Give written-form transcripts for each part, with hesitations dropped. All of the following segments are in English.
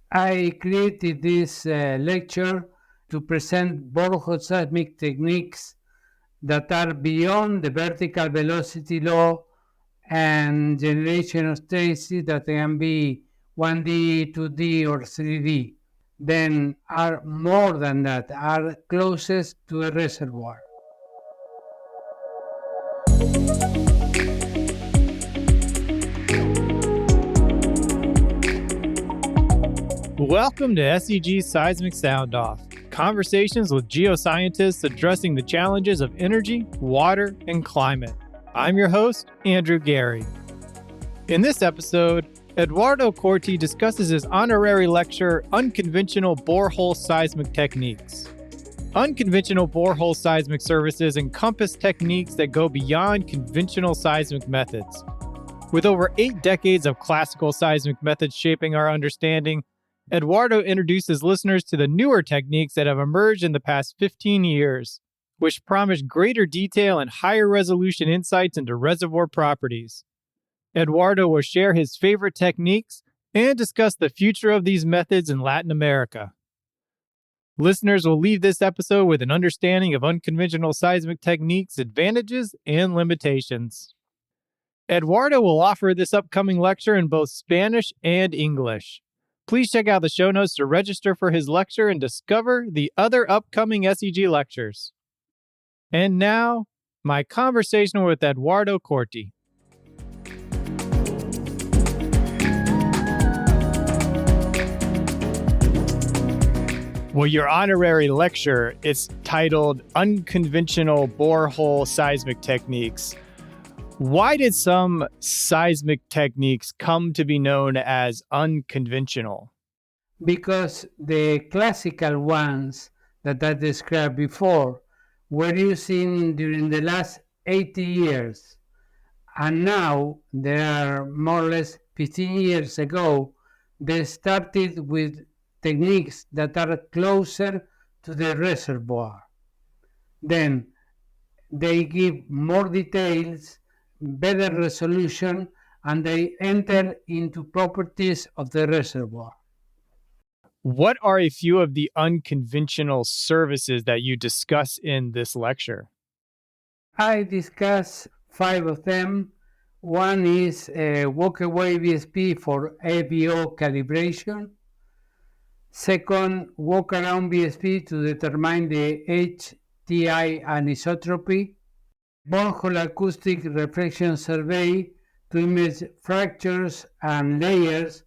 I created this lecture to present borehole seismic techniques that are beyond the vertical velocity law and generation of traces that can be 1D, 2D, or 3D. Then are more than that, are closest to a reservoir. Welcome to SEG Seismic Sound Off, conversations with geoscientists addressing the challenges of energy, water, and climate. I'm your host, Andrew Gary. In this episode, Eduardo Corti discusses his honorary lecture, Unconventional Borehole Seismic Techniques. Unconventional borehole seismic services encompass techniques that go beyond conventional seismic methods. With over 8 decades of classical seismic methods shaping our understanding, Eduardo introduces listeners to the newer techniques that have emerged in the past 15 years, which promise greater detail and higher resolution insights into reservoir properties. Eduardo will share his favorite techniques and discuss the future of these methods in Latin America. Listeners will leave this episode with an understanding of unconventional seismic techniques' advantages and limitations. Eduardo will offer this upcoming lecture in both Spanish and English. Please check out the show notes to register for his lecture and discover the other upcoming SEG lectures. And now, my conversation with Eduardo Corti. Well, your honorary lecture is titled Unconventional Borehole Seismic Techniques. Why did some seismic techniques come to be known as unconventional? Because the classical ones that I described before were used during the last 80 years. And now, there are more or less 15 years ago, they started with techniques that are closer to the reservoir. Then they give more details, better resolution, and they enter into properties of the reservoir. What are a few of the unconventional services that you discuss in this lecture? I discuss 5 of them. One is walk-away VSP for AVO calibration. Second, walk-around VSP to determine the HTI anisotropy. Borehole acoustic reflection survey to image fractures and layers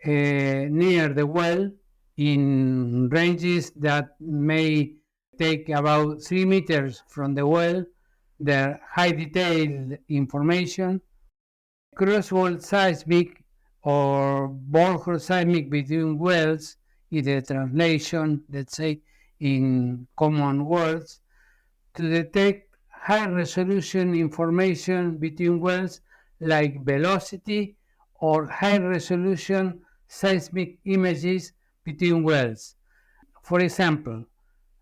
near the well in ranges that may take about 3 meters from the well, the high detailed information. Crosswell seismic or borehole seismic between wells is the translation, let's say, in common words, to detect high resolution information between wells like velocity or high resolution seismic images between wells. For example,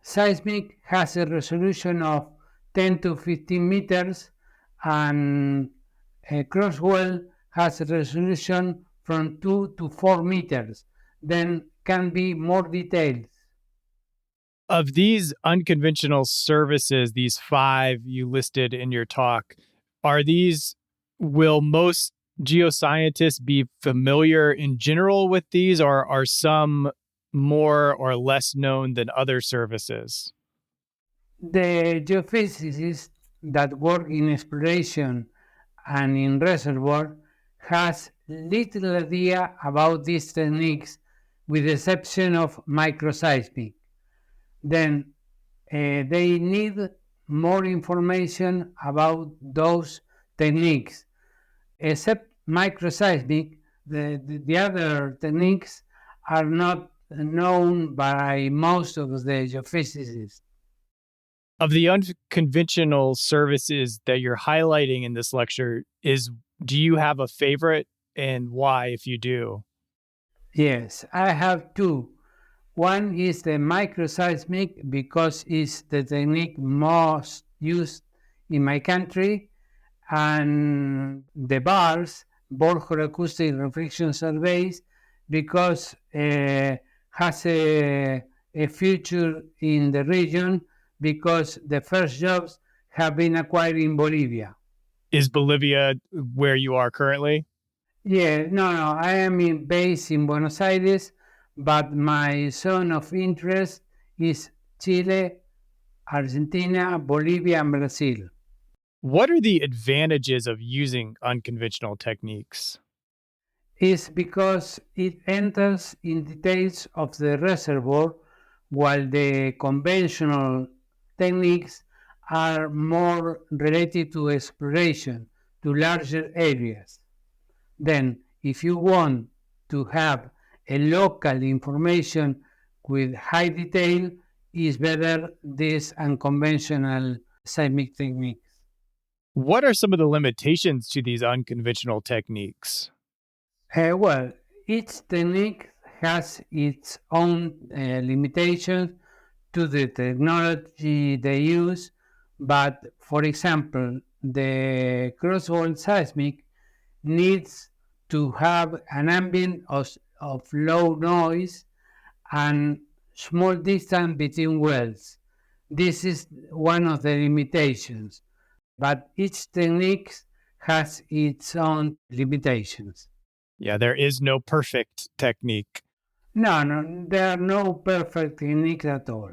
seismic has a resolution of 10 to 15 meters and a crosswell has a resolution from 2 to 4 meters, then can be more detailed. Of these unconventional services, these 5 you listed in your talk, will most geoscientists be familiar in general with these, or are some more or less known than other services? The geophysicists that work in exploration and in reservoir has little idea about these techniques with the exception of microseismic. Then they need more information about those techniques. Except microseismic, the other techniques are not known by most of the geophysicists. Of the unconventional services that you're highlighting in this lecture, do you have a favorite, and why, if you do? Yes, I have 2. One is the microseismic because it's the technique most used in my country, and the BARS, borehole acoustic reflection surveys, because has a future in the region because the first jobs have been acquired in Bolivia. Is Bolivia where you are currently? Yeah, no, I am based in Buenos Aires, but my zone of interest is Chile, Argentina, Bolivia, and Brazil. What are the advantages of using unconventional techniques? Is because it enters in details of the reservoir, while the conventional techniques are more related to exploration to larger areas. Then, if you want to have a local information with high detail, is better this unconventional seismic techniques. What are some of the limitations to these unconventional techniques? Well, each technique has its own limitations to the technology they use, but for example, the cross-wall seismic needs to have an ambient of low noise and small distance between wells. This is one of the limitations, but each technique has its own limitations. Yeah, there is no perfect technique. No, there are no perfect techniques at all.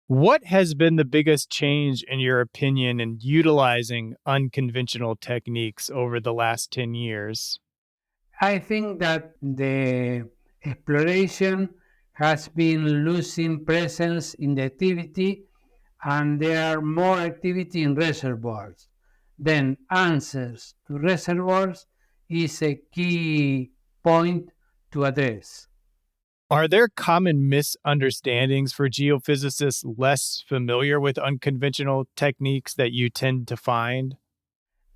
What has been the biggest change, in your opinion, in utilizing unconventional techniques over the last 10 years? I think that the exploration has been losing presence in the activity and there are more activity in reservoirs. Then answers to reservoirs is a key point to address. Are there common misunderstandings for geophysicists less familiar with unconventional techniques that you tend to find?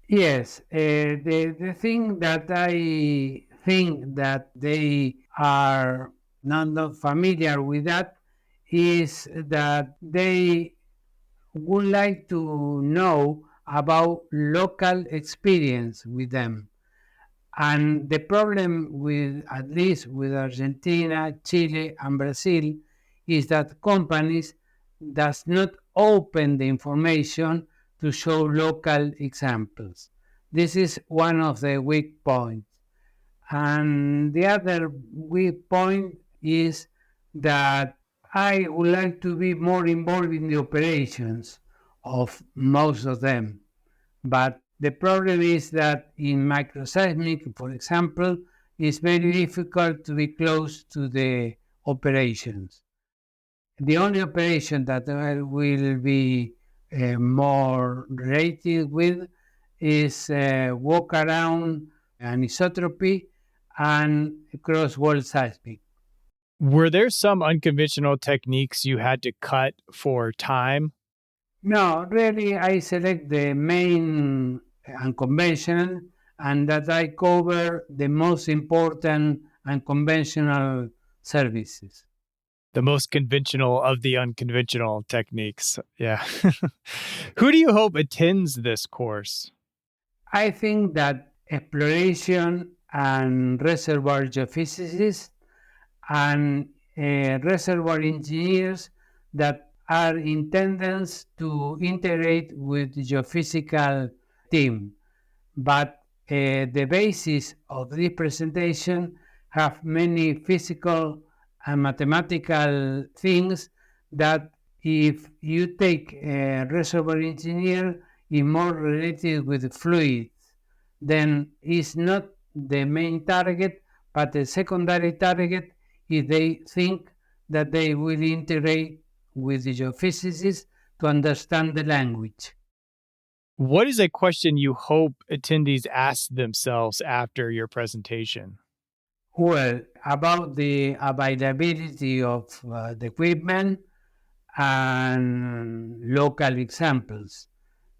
Yes, the thing that I think that they are not familiar with that is that they would like to know about local experience with them. And the problem with, at least with Argentina, Chile, and Brazil, is that companies does not open the information to show local examples. This is one of the weak points. And the other weak point is that I would like to be more involved in the operations of most of them. But the problem is that in microseismic, for example, it's very difficult to be close to the operations. The only operation that I will be more related with is walk around anisotropy and cross-wall seismic. Were there some unconventional techniques you had to cut for time? No, really, I select the main unconventional and that I cover the most important unconventional services. The most conventional of the unconventional techniques. Yeah. Who do you hope attends this course? I think that exploration and reservoir geophysicists and reservoir engineers that are in tendency to integrate with the geophysical team. But the basis of this presentation have many physical and mathematical things that if you take a reservoir engineer is more related with fluids, then it's not the main target, but the secondary target if they think that they will integrate with the geophysicists to understand the language. What is a question you hope attendees ask themselves after your presentation? Well, about the availability of the equipment and local examples.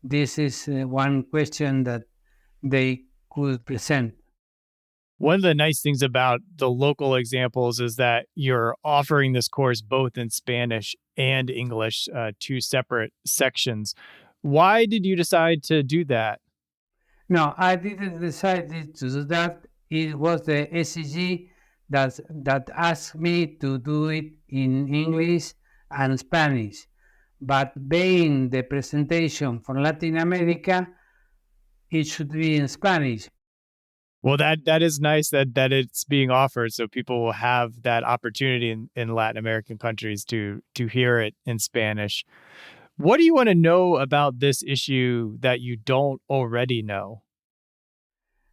This is one question that they could present. One of the nice things about the local examples is that you're offering this course both in Spanish and English, two separate sections. Why did you decide to do that? No, I didn't decide to do that. It was the SCG that ask me to do it in English and Spanish. But being the presentation for Latin America, it should be in Spanish. Well, that is nice that it's being offered, so people will have that opportunity in Latin American countries to hear it in Spanish. What do you want to know about this issue that you don't already know?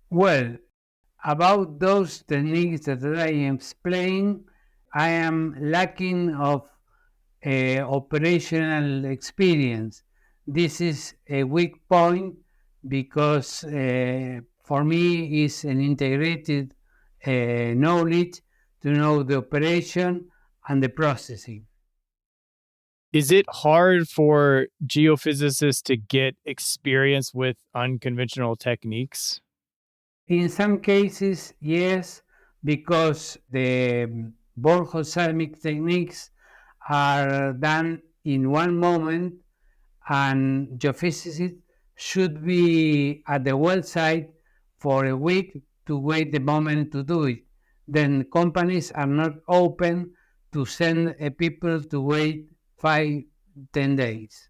Well, about those techniques that I explained, I am lacking of operational experience. This is a weak point because for me it's an integrated knowledge to know the operation and the processing. Is it hard for geophysicists to get experience with unconventional techniques? In some cases, yes, because the borehole seismic techniques are done in one moment, and geophysicists should be at the well site for a week to wait the moment to do it. Then companies are not open to send people to wait 5-10 days.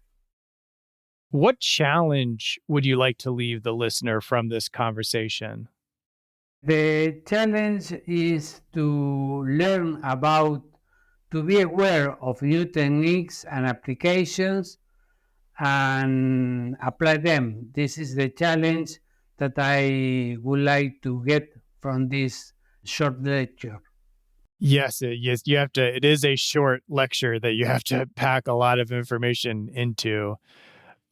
What challenge would you like to leave the listener from this conversation? The challenge is to learn about, to be aware of new techniques and applications and apply them. This is the challenge that I would like to get from this short lecture. Yes, you have to. It is a short lecture that you have to pack a lot of information into.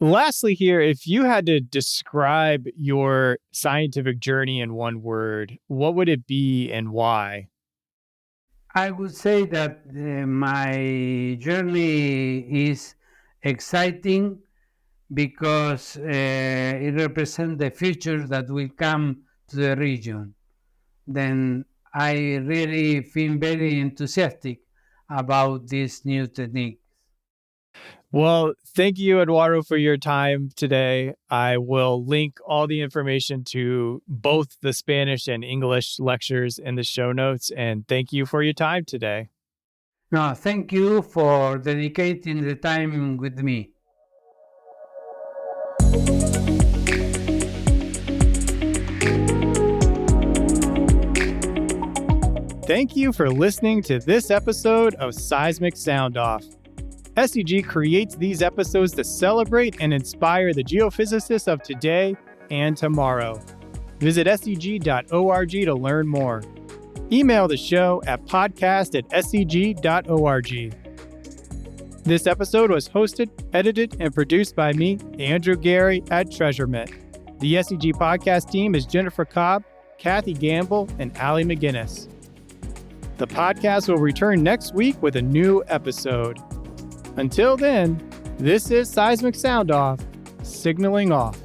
Lastly, here, if you had to describe your scientific journey in one word, what would it be and why? I would say that my journey is exciting because it represents the future that will come to the region. Then I really feel very enthusiastic about this new technique. Well, thank you, Eduardo, for your time today. I will link all the information to both the Spanish and English lectures in the show notes. And thank you for your time today. No, thank you for dedicating the time with me. Thank you for listening to this episode of Seismic Sound Off. SEG creates these episodes to celebrate and inspire the geophysicists of today and tomorrow. Visit seg.org to learn more. Email the show at podcast@seg.org. This episode was hosted, edited, and produced by me, Andrew Gary, at Treasurement. The SEG podcast team is Jennifer Cobb, Kathy Gamble, and Allie McGinnis. The podcast will return next week with a new episode. Until then, this is Seismic Sound Off, signaling off.